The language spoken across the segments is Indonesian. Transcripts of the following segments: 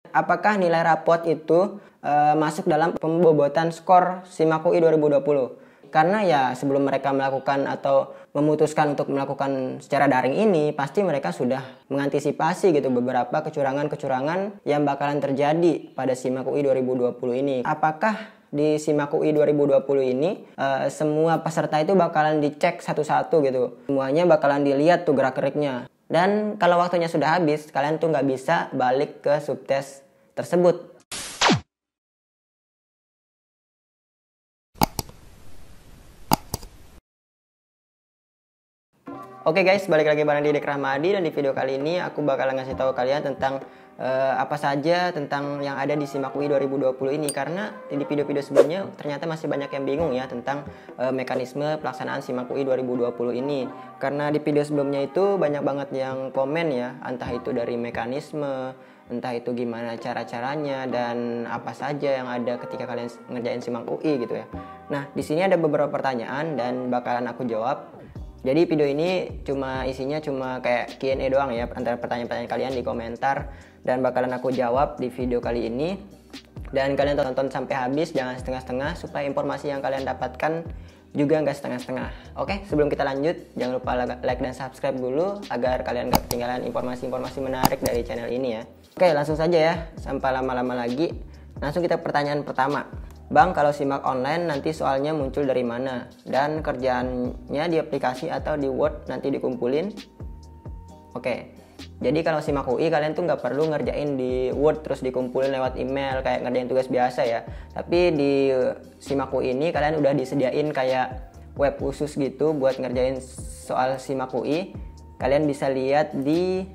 Apakah nilai rapot itu masuk dalam pembobotan skor SIMAK UI 2020? Karena ya sebelum mereka melakukan atau memutuskan untuk melakukan secara daring ini, pasti mereka sudah mengantisipasi gitu beberapa kecurangan-kecurangan yang bakalan terjadi pada SIMAK UI 2020 ini. Apakah di SIMAK UI 2020 ini semua peserta itu bakalan dicek satu-satu gitu. Semuanya bakalan dilihat tuh gerak-geriknya. Dan kalau waktunya sudah habis, kalian tuh nggak bisa balik ke subtes tersebut. Oke guys, balik lagi bareng Didik Rahmadi, dan di video kali ini aku bakal ngasih tahu kalian tentang apa saja tentang yang ada di SIMAK UI 2020 ini. Karena di video-video sebelumnya ternyata masih banyak yang bingung ya tentang mekanisme pelaksanaan SIMAK UI 2020 ini. Karena di video sebelumnya itu banyak banget yang komen ya, entah itu dari mekanisme, entah itu gimana cara-caranya, dan apa saja yang ada ketika kalian ngerjain SIMAK UI gitu ya. Nah, di sini ada beberapa pertanyaan dan bakalan aku jawab. Jadi video ini isinya cuma kayak Q&A doang ya, antara pertanyaan-pertanyaan kalian di komentar, dan bakalan aku jawab di video kali ini. Dan kalian tonton sampai habis, jangan setengah-setengah, supaya informasi yang kalian dapatkan juga nggak setengah-setengah. Oke, sebelum kita lanjut, jangan lupa like dan subscribe dulu agar kalian nggak ketinggalan informasi-informasi menarik dari channel ini ya. Oke, langsung saja ya, sampai lama-lama lagi. Langsung kita pertanyaan pertama. Bang, kalau simak online nanti soalnya muncul dari mana? Dan kerjaannya di aplikasi atau di Word nanti dikumpulin? Oke, jadi kalau simak UI kalian tuh nggak perlu ngerjain di Word terus dikumpulin lewat email kayak ngerjain tugas biasa ya. Tapi di simak UI ini kalian udah disediain kayak web khusus gitu buat ngerjain soal simak UI. Kalian bisa lihat di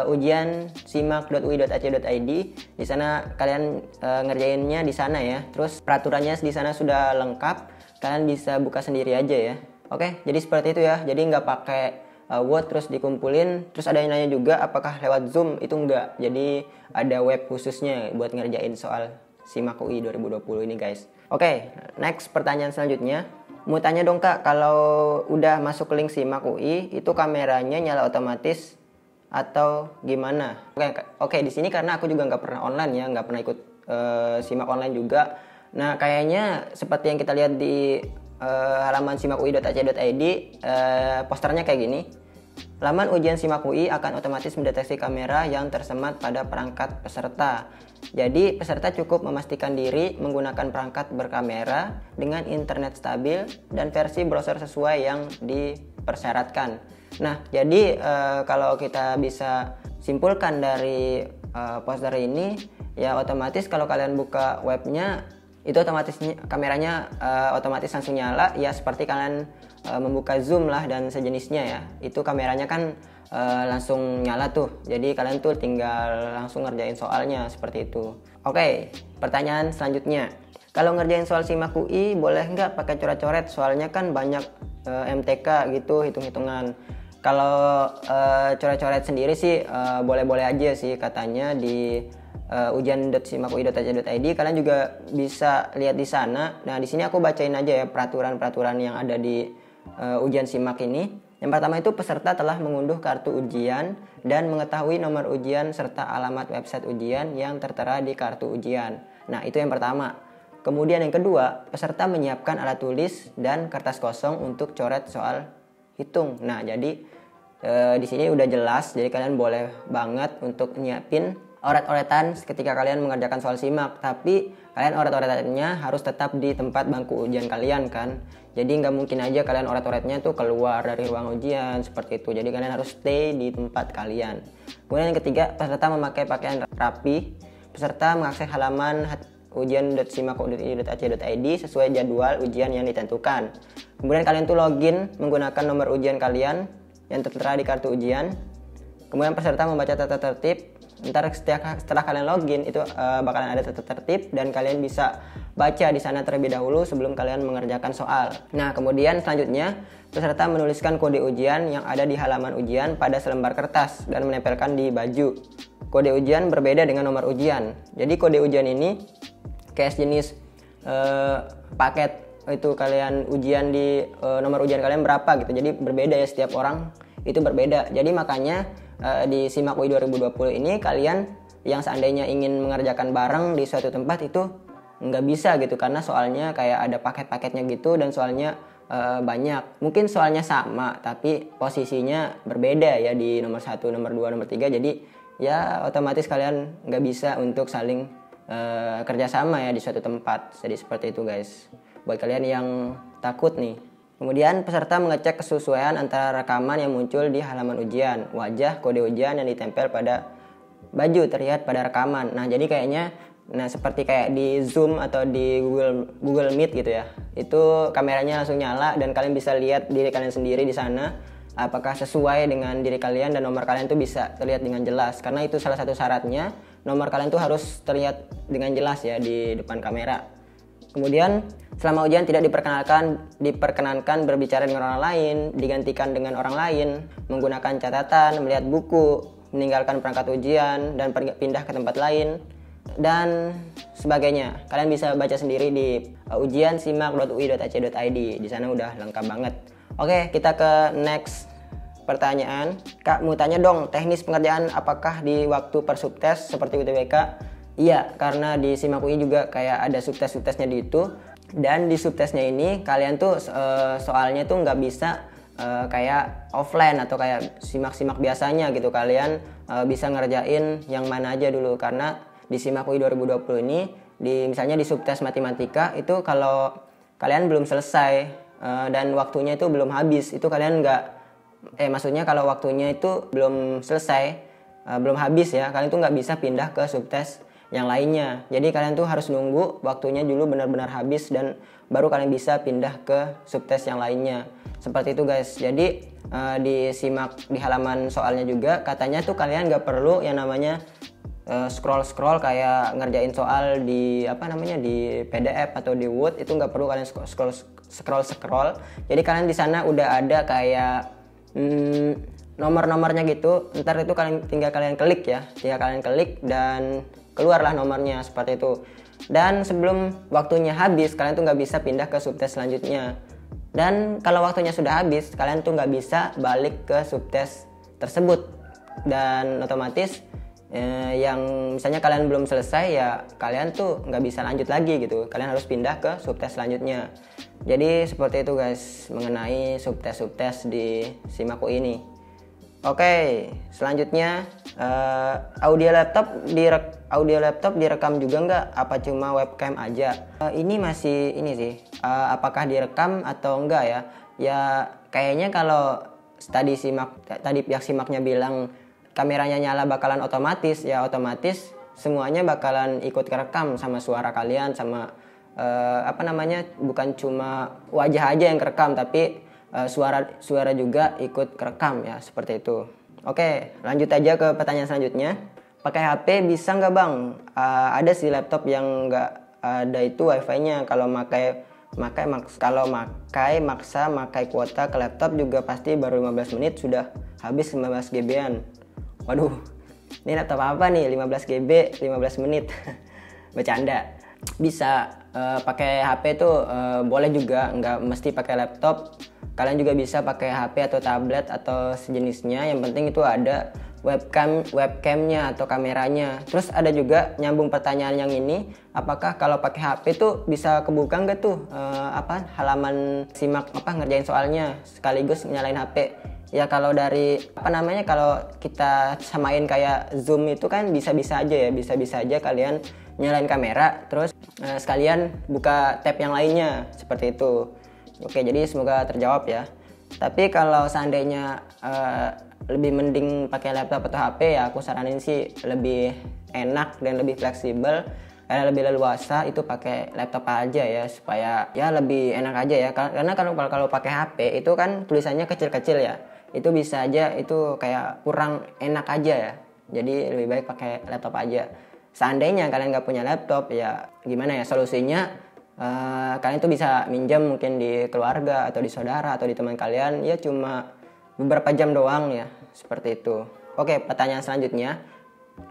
ujian simak.ui.ac.id. Di sana kalian ngerjainnya di sana ya. Terus peraturannya di sana sudah lengkap. Kalian bisa buka sendiri aja ya. Oke, jadi seperti itu ya. Jadi nggak pakai Word terus dikumpulin. Terus ada yang nanya juga apakah lewat Zoom? Itu enggak. Jadi ada web khususnya buat ngerjain soal SIMAK UI 2020 ini guys. Oke, next pertanyaan selanjutnya. Mau tanya dong Kak, kalau udah masuk link SIMAK UI itu kameranya nyala otomatis atau gimana? Oke, di sini karena aku juga nggak pernah online ya, nggak pernah ikut SIMAK online juga. Nah, kayaknya seperti yang kita lihat di halaman simakui.ac.id, posternya kayak gini. Laman ujian SIMAK UI akan otomatis mendeteksi kamera yang tersemat pada perangkat peserta. Jadi peserta cukup memastikan diri menggunakan perangkat berkamera dengan internet stabil dan versi browser sesuai yang dipersyaratkan. Nah, jadi kalau kita bisa simpulkan dari poster ini, ya otomatis kalau kalian buka webnya, itu otomatis kameranya otomatis langsung nyala, ya seperti kalian membuka Zoom lah dan sejenisnya ya. Itu kameranya kan langsung nyala tuh, jadi kalian tuh tinggal langsung ngerjain soalnya seperti itu. Oke, pertanyaan selanjutnya. Kalau ngerjain soal SIMAK UI boleh nggak pakai coret-coret? Soalnya kan banyak MTK gitu, hitung-hitungan. Kalau coret-coret sendiri sih boleh-boleh aja sih katanya di ujian.simakui.ac.id. Kalian juga bisa lihat di sana. Nah, di sini aku bacain aja ya peraturan-peraturan yang ada di ujian SIMAK ini. Yang pertama itu peserta telah mengunduh kartu ujian dan mengetahui nomor ujian serta alamat website ujian yang tertera di kartu ujian. Nah, itu yang pertama. Kemudian yang kedua, peserta menyiapkan alat tulis dan kertas kosong untuk coret soal hitung. Nah, jadi di sini udah jelas, jadi kalian boleh banget untuk nyiapin oret-oretan ketika kalian mengerjakan soal SIMAK. Tapi kalian oret-oretannya harus tetap di tempat bangku ujian kalian kan. Jadi nggak mungkin aja kalian oret-oretnya tuh keluar dari ruang ujian seperti itu. Jadi kalian harus stay di tempat kalian. Kemudian yang ketiga, peserta memakai pakaian rapi. Peserta mengakses halaman ujian.simakui.ac.id sesuai jadwal ujian yang ditentukan. Kemudian kalian tuh login menggunakan nomor ujian kalian yang tertera di kartu ujian. Kemudian peserta membaca tata tertib. Ntar setelah kalian login itu bakalan ada tata tertib dan kalian bisa baca di sana terlebih dahulu sebelum kalian mengerjakan soal. Nah, kemudian selanjutnya peserta menuliskan kode ujian yang ada di halaman ujian pada selembar kertas dan menempelkan di baju. Kode ujian berbeda dengan nomor ujian. Jadi kode ujian ini kayak jenis paket itu kalian ujian di nomor ujian kalian berapa gitu. Jadi berbeda ya, setiap orang itu berbeda. Jadi makanya di SIMAK UI 2020 ini kalian yang seandainya ingin mengerjakan bareng di suatu tempat itu nggak bisa gitu, karena soalnya kayak ada paket-paketnya gitu dan soalnya banyak. Mungkin soalnya sama tapi posisinya berbeda ya di nomor 1, nomor 2, nomor 3. Jadi ya otomatis kalian nggak bisa untuk saling kerjasama ya di suatu tempat. Jadi seperti itu guys, buat kalian yang takut nih. Kemudian peserta mengecek kesesuaian antara rekaman yang muncul di halaman ujian, wajah, kode ujian yang ditempel pada baju terlihat pada rekaman. Nah jadi kayaknya seperti kayak di Zoom atau di Google Meet gitu ya. Itu kameranya langsung nyala dan kalian bisa lihat diri kalian sendiri di sana. Apakah sesuai dengan diri kalian dan nomor kalian tuh bisa terlihat dengan jelas. Karena itu salah satu syaratnya, nomor kalian tuh harus terlihat dengan jelas ya di depan kamera. Kemudian selama ujian tidak diperkenankan berbicara dengan orang lain, digantikan dengan orang lain, menggunakan catatan, melihat buku, meninggalkan perangkat ujian dan pindah ke tempat lain dan sebagainya. Kalian bisa baca sendiri di ujiansimak.ui.ac.id. Di sana udah lengkap banget. Oke, kita ke next pertanyaan. Kak, mau tanya dong, teknis pengerjaan apakah di waktu per subtes seperti UTBK? Iya, karena di SIMAK UI juga kayak ada subtes-subtesnya di itu. Dan di subtesnya ini kalian tuh soalnya tuh nggak bisa kayak offline atau kayak simak-simak biasanya gitu. Kalian bisa ngerjain yang mana aja dulu, karena di SIMAK UI 2020 ini misalnya di subtes matematika itu kalau kalian belum selesai dan waktunya itu belum habis, itu kalian maksudnya kalau waktunya itu belum selesai, belum habis ya, kalian tuh nggak bisa pindah ke subtes yang lainnya. Jadi kalian tuh harus nunggu waktunya dulu benar-benar habis dan baru kalian bisa pindah ke subtes yang lainnya. Seperti itu guys. Jadi di SIMAK di halaman soalnya juga katanya tuh kalian nggak perlu yang namanya scroll kayak ngerjain soal di di PDF atau di Word. Itu nggak perlu kalian scroll. Jadi kalian di sana udah ada kayak nomor-nomornya gitu. Ntar itu tinggal kalian klik ya, dan keluarlah nomornya seperti itu. Dan sebelum waktunya habis kalian tuh nggak bisa pindah ke subtes selanjutnya. Dan kalau waktunya sudah habis kalian tuh nggak bisa balik ke subtes tersebut. Dan otomatis yang misalnya kalian belum selesai ya kalian tuh nggak bisa lanjut lagi gitu. Kalian harus pindah ke subtes selanjutnya. Jadi seperti itu guys mengenai subtes di SIMAK UI ini. Oke, selanjutnya audio laptop direkam juga nggak? Apa cuma webcam aja? Ini masih apakah direkam atau enggak ya? Ya kayaknya kalau tadi pihak SIMAK-nya bilang kameranya nyala bakalan otomatis, ya otomatis semuanya bakalan ikut kerekam sama suara kalian, sama bukan cuma wajah aja yang kerekam tapi suara juga ikut kerekam ya, seperti itu. Oke, lanjut aja ke pertanyaan selanjutnya. Pakai HP bisa nggak bang? Ada sih laptop yang nggak ada itu wifi-nya. Kalau maksa kuota ke laptop juga pasti baru 15 menit sudah habis 15 GB-an. Waduh, ini laptop apa nih 15 GB 15 menit? Bercanda. Bisa pakai HP tuh boleh juga, nggak mesti pakai laptop. Kalian juga bisa pakai HP atau tablet atau sejenisnya, yang penting itu ada webcamnya atau kameranya. Terus ada juga nyambung pertanyaan yang ini, apakah kalau pakai HP tuh bisa kebuka nggak tuh halaman SIMAK ngerjain soalnya sekaligus nyalain HP? Ya kalau kalau kita samain kayak Zoom itu kan bisa-bisa aja kalian nyalain kamera terus sekalian buka tab yang lainnya, seperti itu. Oke, jadi semoga terjawab ya. Tapi kalau seandainya lebih mending pakai laptop atau HP, ya aku saranin sih lebih enak dan lebih fleksibel, karena lebih leluasa itu pakai laptop aja ya, supaya ya lebih enak aja ya. Karena kalau pakai HP itu kan tulisannya kecil-kecil ya, itu bisa aja itu kayak kurang enak aja ya. Jadi lebih baik pakai laptop aja. Seandainya kalian nggak punya laptop, ya gimana ya solusinya? Kalian tuh bisa minjam mungkin di keluarga atau di saudara atau di teman kalian, ya cuma beberapa jam doang ya, seperti itu. Oke, pertanyaan selanjutnya,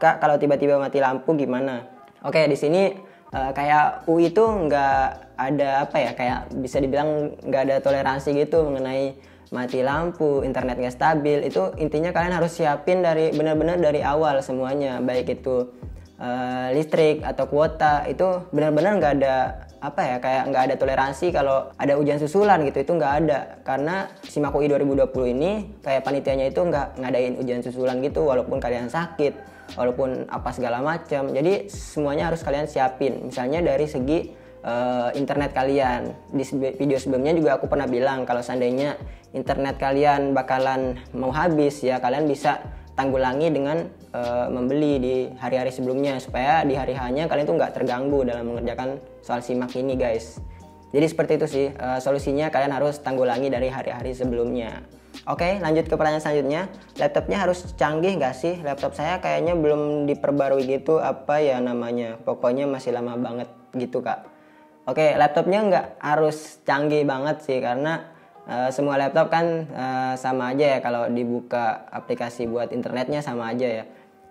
Kak, kalau tiba-tiba mati lampu gimana? Oke, di sini kayak UI itu nggak ada kayak bisa dibilang nggak ada toleransi gitu mengenai mati lampu, internet nggak stabil, itu intinya kalian harus siapin dari benar-benar dari awal semuanya, baik itu listrik atau kuota, itu benar-benar nggak ada kayak nggak ada toleransi kalau ada ujian susulan gitu, itu nggak ada. Karena SIMAK UI 2020 ini kayak panitianya itu nggak ngadain ujian susulan gitu, walaupun kalian sakit, walaupun apa segala macam. Jadi semuanya harus kalian siapin. Misalnya dari segi internet kalian. Di video sebelumnya juga aku pernah bilang kalau seandainya internet kalian bakalan mau habis, ya kalian bisa tanggulangi dengan membeli di hari-hari sebelumnya, supaya di hari hanya kalian tuh nggak terganggu dalam mengerjakan soal SIMAK ini guys. Jadi seperti itu sih solusinya, kalian harus tanggulangi dari hari-hari sebelumnya. Oke, lanjut ke pertanyaan selanjutnya. Laptopnya harus canggih nggak sih? Laptop saya kayaknya belum diperbarui gitu, apa ya namanya, pokoknya masih lama banget gitu kak. Oke, laptopnya nggak harus canggih banget sih, karena semua laptop kan sama aja ya, kalau dibuka aplikasi buat internetnya sama aja ya.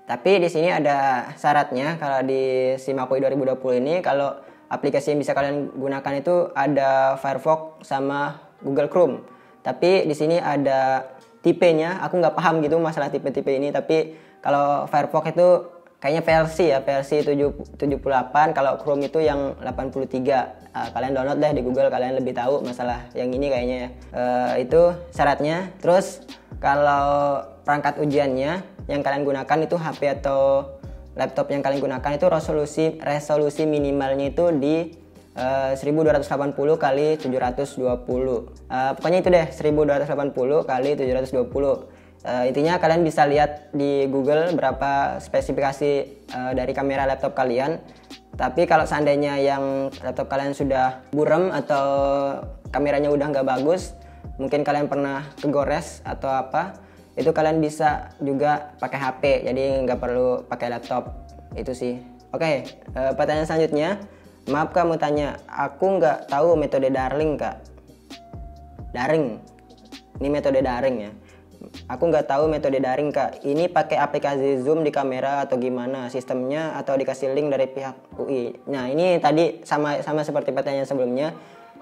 Tapi di sini ada syaratnya. Kalau di SIMAK UI 2020 ini, kalau aplikasi yang bisa kalian gunakan itu ada Firefox sama Google Chrome. Tapi di sini ada tipenya, aku nggak paham gitu masalah tipe-tipe ini. Tapi kalau Firefox itu kayaknya versi 78, kalau Chrome itu yang 83. Kalian download deh di Google, kalian lebih tahu masalah yang ini kayaknya ya. Itu syaratnya. Terus kalau perangkat ujiannya yang kalian gunakan itu HP atau laptop yang kalian gunakan itu resolusi minimalnya itu di 1280 kali 720. Pokoknya itu deh, 1280 kali 720. Intinya kalian bisa lihat di Google berapa spesifikasi dari kamera laptop kalian. Tapi kalau seandainya yang laptop kalian sudah buram atau kameranya udah nggak bagus, mungkin kalian pernah kegores atau apa, itu kalian bisa juga pakai HP, jadi nggak perlu pakai laptop. Itu sih. Oke, pertanyaan selanjutnya. Maaf kak, mau tanya, aku nggak tahu metode daring kak. Daring, ini metode daring ya. Aku nggak tahu metode daring kak. Ini pakai aplikasi Zoom di kamera atau gimana sistemnya, atau dikasih link dari pihak UI? Nah ini tadi sama seperti pertanyaan sebelumnya.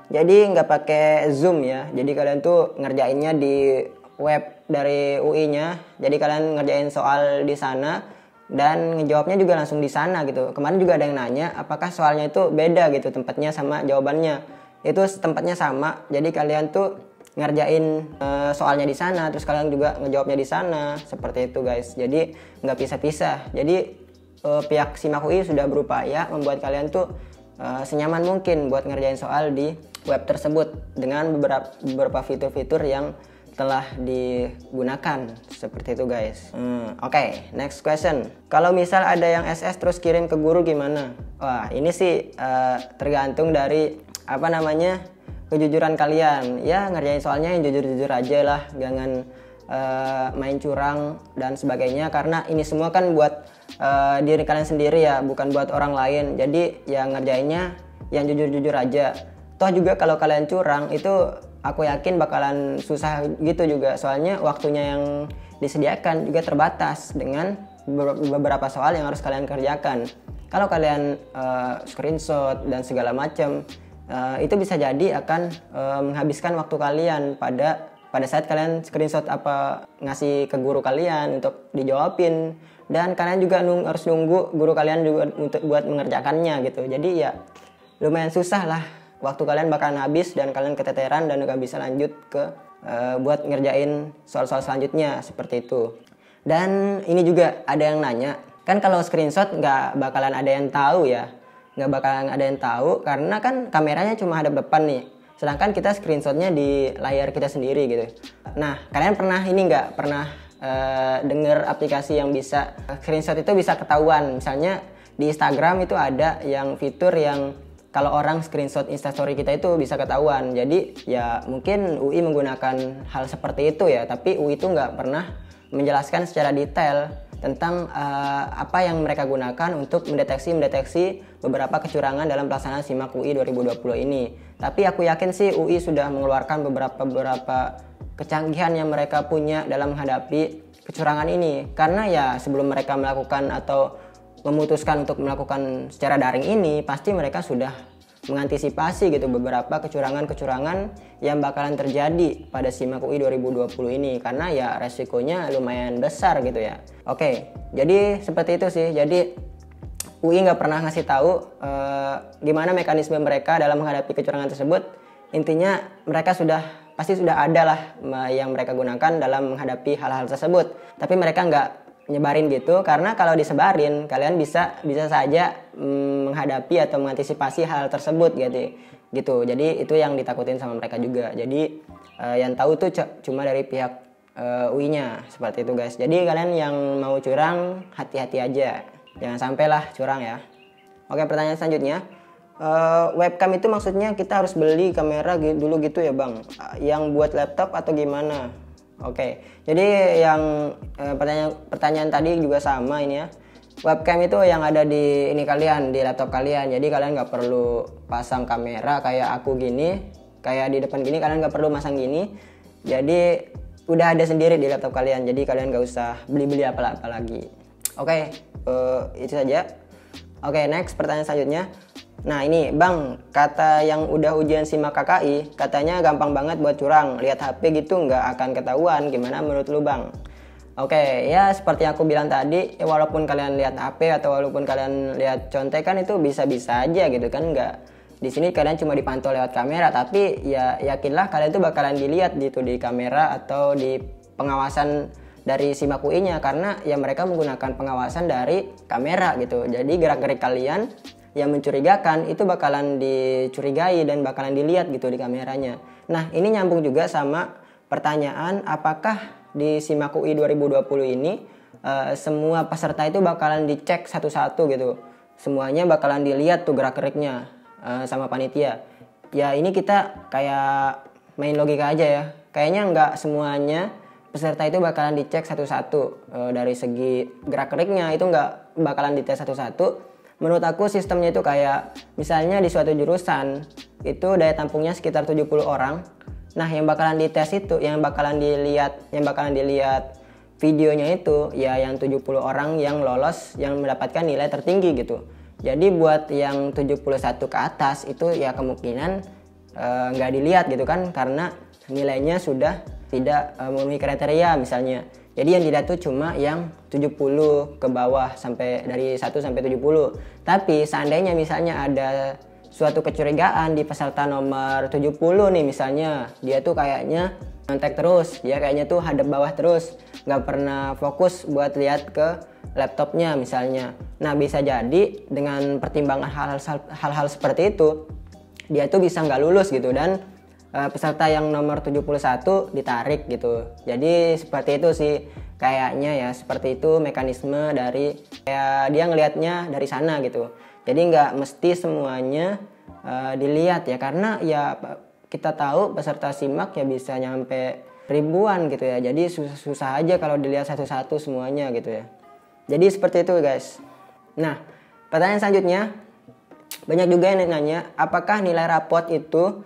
Jadi nggak pakai Zoom ya. Jadi kalian tuh ngerjainnya di web dari UI-nya. Jadi kalian ngerjain soal di sana dan ngejawabnya juga langsung di sana gitu. Kemarin juga ada yang nanya apakah soalnya itu beda gitu tempatnya sama jawabannya. Itu tempatnya sama. Jadi kalian tuh ngerjain soalnya di sana, terus kalian juga ngejawabnya di sana, seperti itu guys. Jadi nggak pisah-pisah. Jadi pihak SIMAK UI sudah berupaya membuat kalian tuh senyaman mungkin buat ngerjain soal di web tersebut dengan beberapa fitur-fitur yang telah digunakan, seperti itu guys. Oke, next question. Kalau misal ada yang SS terus kirim ke guru gimana? Wah, ini sih tergantung dari kejujuran kalian. Ya ngerjain soalnya yang jujur-jujur aja lah, jangan main curang dan sebagainya, karena ini semua kan buat diri kalian sendiri ya, bukan buat orang lain. Jadi ya ngerjainnya yang jujur-jujur aja. Toh juga kalau kalian curang itu aku yakin bakalan susah gitu juga, soalnya waktunya yang disediakan juga terbatas dengan beberapa soal yang harus kalian kerjakan. Kalau kalian screenshot dan segala macam, itu bisa jadi akan menghabiskan waktu kalian pada saat kalian screenshot apa ngasih ke guru kalian untuk dijawabin, dan kalian juga harus nunggu guru kalian juga untuk buat mengerjakannya gitu. Jadi ya lumayan susah lah, waktu kalian bakalan habis dan kalian keteteran dan gak bisa lanjut ke buat ngerjain soal-soal selanjutnya, seperti itu. Dan ini juga ada yang nanya, kan kalau screenshot nggak bakalan ada yang tahu ya, nggak bakalan ada yang tahu karena kan kameranya cuma hadap depan nih, sedangkan kita screenshotnya di layar kita sendiri gitu. Nah kalian pernah dengar aplikasi yang bisa screenshot itu bisa ketahuan? Misalnya di Instagram itu ada yang fitur yang kalau orang screenshot instastory kita itu bisa ketahuan. Jadi ya mungkin UI menggunakan hal seperti itu ya, tapi UI itu nggak pernah menjelaskan secara detail tentang apa yang mereka gunakan untuk mendeteksi beberapa kecurangan dalam pelaksanaan SIMAK UI 2020 ini. Tapi aku yakin sih UI sudah mengeluarkan beberapa kecanggihan yang mereka punya dalam menghadapi kecurangan ini. Karena ya sebelum mereka melakukan atau memutuskan untuk melakukan secara daring ini, pasti mereka sudah mengantisipasi gitu beberapa kecurangan-kecurangan yang bakalan terjadi pada SIMAK UI 2020 ini, karena ya resikonya lumayan besar gitu ya. Oke, jadi seperti itu sih. Jadi UI nggak pernah ngasih tahu gimana mekanisme mereka dalam menghadapi kecurangan tersebut. Intinya mereka pasti sudah ada lah yang mereka gunakan dalam menghadapi hal-hal tersebut. Tapi mereka nggak nyebarin gitu, karena kalau disebarin kalian bisa saja menghadapi atau mengantisipasi hal tersebut gitu. Jadi itu yang ditakutin sama mereka juga. Jadi yang tahu tuh cuma dari pihak UI-nya, seperti itu guys. Jadi kalian yang mau curang hati-hati aja, jangan sampailah curang ya. Oke, pertanyaan selanjutnya, webcam itu maksudnya kita harus beli kamera dulu gitu ya bang, yang buat laptop atau gimana? Oke, jadi yang pertanyaan tadi juga sama ini ya. Webcam itu yang ada di kalian, di laptop kalian. Jadi kalian nggak perlu pasang kamera kayak aku gini, kayak di depan gini. Kalian nggak perlu masang gini. Jadi udah ada sendiri di laptop kalian. Jadi kalian nggak usah beli-beli apa-apa lagi. Oke, itu saja. Oke, next pertanyaan selanjutnya. Nah ini bang, kata yang udah ujian SIMAK KKI katanya gampang banget buat curang, lihat HP gitu nggak akan ketahuan, gimana menurut lu bang? Oke, ya seperti yang aku bilang tadi, ya walaupun kalian lihat HP atau walaupun kalian lihat contekan itu bisa-bisa aja gitu kan, nggak di sini kalian cuma dipantau lewat kamera, tapi ya yakinlah kalian itu bakalan dilihat gitu di kamera atau di pengawasan dari SIMAK UI-nya, karena ya mereka menggunakan pengawasan dari kamera gitu. Jadi gerak-gerik kalian yang mencurigakan itu bakalan dicurigai dan bakalan dilihat gitu di kameranya. Nah ini nyambung juga sama pertanyaan, apakah di SIMAK UI 2020 ini semua peserta itu bakalan dicek satu-satu gitu, semuanya bakalan dilihat tuh gerak-geriknya sama panitia. Ya ini kita kayak main logika aja ya, kayaknya nggak semuanya peserta itu bakalan dicek satu-satu. Dari segi gerak-geriknya itu nggak bakalan dites satu-satu. Menurut aku sistemnya itu kayak misalnya di suatu jurusan itu daya tampungnya sekitar 70 orang. Nah, yang bakalan dites itu, yang bakalan dilihat videonya itu ya yang 70 orang yang lolos, yang mendapatkan nilai tertinggi gitu. Jadi buat yang 71 ke atas itu ya kemungkinan nggak dilihat gitu kan, karena nilainya sudah tidak memenuhi kriteria misalnya. Jadi yang dilihat tuh cuma yang 70 ke bawah, sampai dari 1 sampai 70. Tapi seandainya misalnya ada suatu kecurigaan di peserta nomor 70 nih misalnya, dia tuh kayaknya nyontek terus, dia kayaknya tuh hadap bawah terus, nggak pernah fokus buat lihat ke laptopnya misalnya. Nah bisa jadi dengan pertimbangan hal-hal seperti itu, dia tuh bisa nggak lulus gitu, dan peserta yang nomor 71 ditarik gitu. Jadi seperti itu sih kayaknya ya, seperti itu mekanisme dari kayak dia ngelihatnya dari sana gitu. Jadi nggak mesti semuanya dilihat ya, karena ya kita tahu peserta SIMAK ya bisa nyampe ribuan gitu ya. Jadi susah aja kalau dilihat satu-satu semuanya gitu ya. Jadi seperti itu guys. Nah pertanyaan selanjutnya, banyak juga yang nanya apakah nilai rapot itu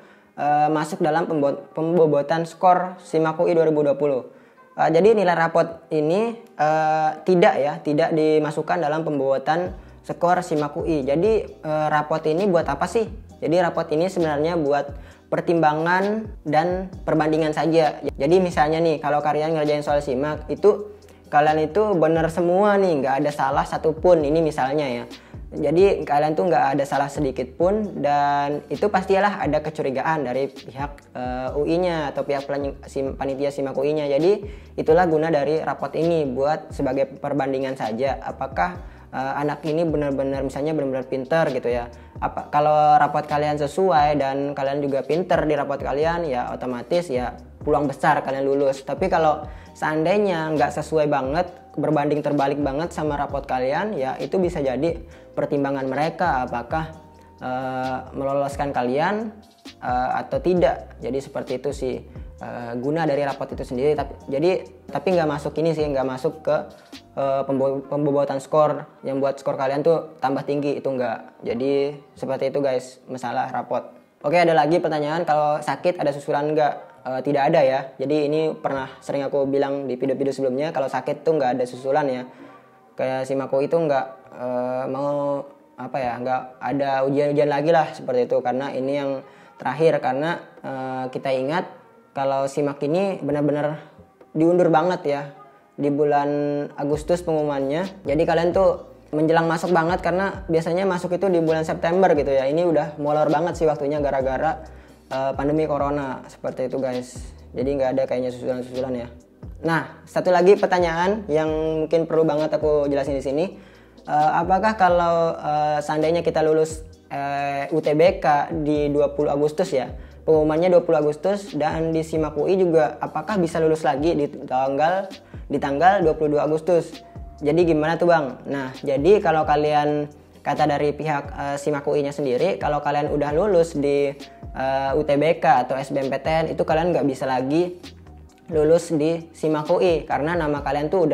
masuk dalam pembobotan skor SIMAK UI 2020. Jadi nilai rapot ini tidak dimasukkan dalam pembobotan skor SIMAK UI. Jadi rapot ini buat apa sih? Jadi rapot ini sebenarnya buat pertimbangan dan perbandingan saja. Jadi misalnya nih, kalau kalian ngerjain soal SIMAK itu kalian itu bener semua nih, nggak ada salah satupun. Ini misalnya ya. Jadi kalian tuh nggak ada salah sedikit pun, dan itu pastilah ada kecurigaan dari pihak UI-nya atau pihak panitia SIMAK UI-nya. Jadi itulah guna dari rapot ini, buat sebagai perbandingan saja. Apakah anak ini benar-benar misalnya benar-benar pinter gitu ya. Kalau rapot kalian sesuai dan kalian juga pinter di rapot kalian, ya otomatis ya peluang besar kalian lulus. Tapi kalau seandainya nggak sesuai banget, berbanding terbalik banget sama rapot kalian, ya itu bisa jadi pertimbangan mereka apakah meloloskan kalian atau tidak. Jadi seperti itu sih guna dari rapot itu sendiri. Tapi nggak masuk ini sih, nggak masuk ke pembobotan skor yang buat skor kalian tuh tambah tinggi, itu nggak. Jadi seperti itu guys masalah rapot. Oke, ada lagi pertanyaan, kalau sakit ada susulan nggak? Tidak ada ya. Jadi ini pernah sering aku bilang di video-video sebelumnya, kalau sakit tuh nggak ada susulan ya. Kayak SIMAK UI itu nggak mau nggak ada ujian-ujian lagi lah seperti itu, karena ini yang terakhir. Karena kita ingat kalau SIMAK ini benar-benar diundur banget ya di bulan Agustus pengumumannya. Jadi kalian tuh menjelang masuk banget, karena biasanya masuk itu di bulan September gitu ya. Ini udah molor banget sih waktunya gara-gara pandemi corona seperti itu guys. Jadi nggak ada kayaknya susulan-susulan ya. Nah, satu lagi pertanyaan yang mungkin perlu banget aku jelasin di sini. Apakah kalau seandainya kita lulus UTBK di 20 Agustus ya, pengumumannya 20 Agustus, dan di SIMAK UI juga apakah bisa lulus lagi di tanggal 22 Agustus? Jadi gimana tuh Bang? Nah, jadi kalau kalian, kata dari pihak SIMAK UI-nya sendiri, kalau kalian udah lulus di UTBK atau SBMPTN, itu kalian nggak bisa lagi lulus di SIMAK UI karena nama kalian tuh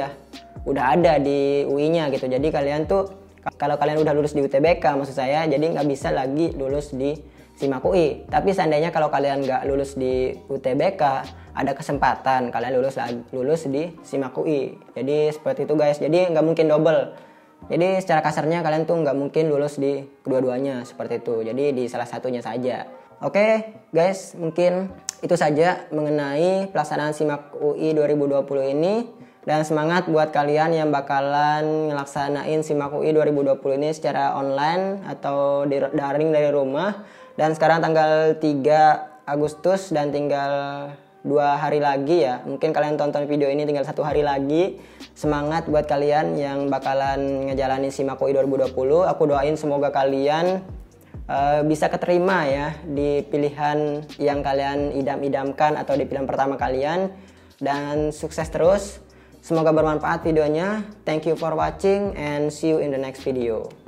udah ada di UI-nya gitu. Jadi kalian tuh, kalau kalian udah lulus di UTBK maksud saya, jadi nggak bisa lagi lulus di SIMAK UI. Tapi seandainya kalau kalian nggak lulus di UTBK, ada kesempatan kalian lulus di SIMAK UI. Jadi seperti itu guys, jadi nggak mungkin double. Jadi secara kasarnya kalian tuh nggak mungkin lulus di kedua-duanya seperti itu. Jadi di salah satunya saja. Oke guys, mungkin itu saja mengenai pelaksanaan SIMAK UI 2020 ini. Dan semangat buat kalian yang bakalan ngelaksanain SIMAK UI 2020 ini secara online atau daring dari rumah. Dan sekarang tanggal 3 Agustus dan tinggal 2 hari lagi ya. Mungkin kalian tonton video ini tinggal 1 hari lagi. Semangat buat kalian yang bakalan ngejalanin SIMAK UI 2020. Aku doain semoga kalian bisa keterima ya di pilihan yang kalian idam-idamkan atau di pilihan pertama kalian. Dan sukses terus. Semoga bermanfaat videonya. Thank you for watching and see you in the next video.